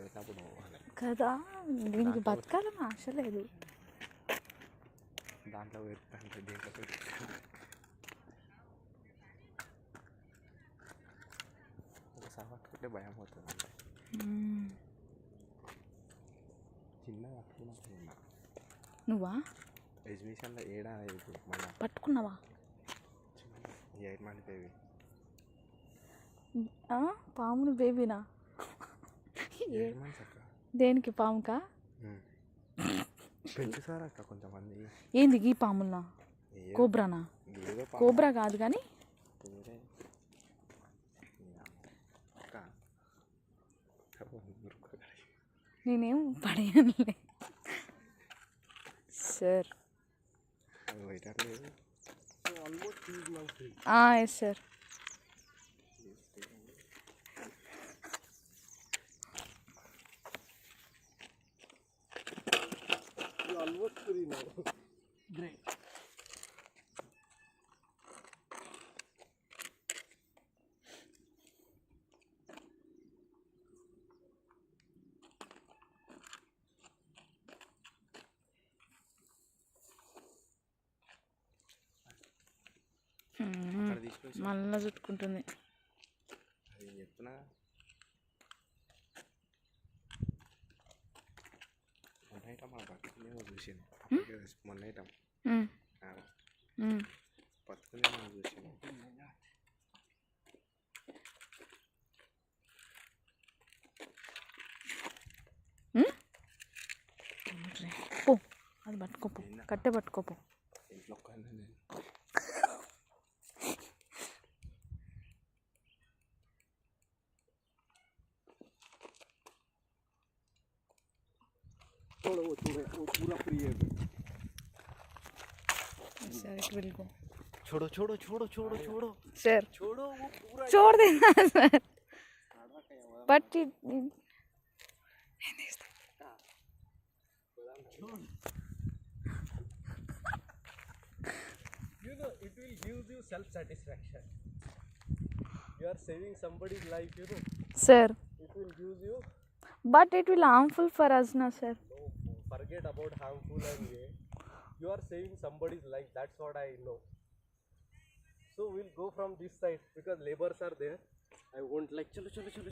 వెళ్ళినప్పుడు పోవాలి కదా. దీనికి బతకాలని ఆశ లేదు. దాంట్లో పెరుగుతాను దీంట్లో పెరుగుతాను ఒకసారి పట్టుకుంటే భయం అవుతుంది. చిన్నగా పట్టుకున్నా నువ్వా ఎగ్జిబిషన్లో ఏడా మన పట్టుకున్నావా? 8 months బేబీ. పామును బేబీనా? 8 months అక్క. దేనికి పాముకా? పెంచుతారు అక్క కొంతమంది. ఏంది ఈ పాములనా? కోబ్రానా? కోబ్రా కాదు కానీ నేనేం పడేయనులే సార్. Yes sir. Great. మళ్ళా చుట్టుకుంటుంది. అది చెప్తున్నా మొన్న ఐటమ్ మన పట్టుకునేమో చూసాను. మొన్న ఐటమ్ పట్టుకునేమో చూసాను. పో అది పట్టుకోపో, కట్టే పట్టుకోపో. ఇంట్లో ఒక్కనే నేను पूरा फ्री है सर. It will go. छोड़ो छोड़ो छोड़ो छोड़ो छोड़ो सर छोड़ो वो पूरा छोड़ देना sir. But it you know it will give you self satisfaction. You are saving somebody's life, you know. Sir, it will give you, but it will harmful for us na sir. No, forget about harmful and you are saving somebody's life. That's what I know. So we'll go from this side because laborers are there. I won't like chalo chalo chalo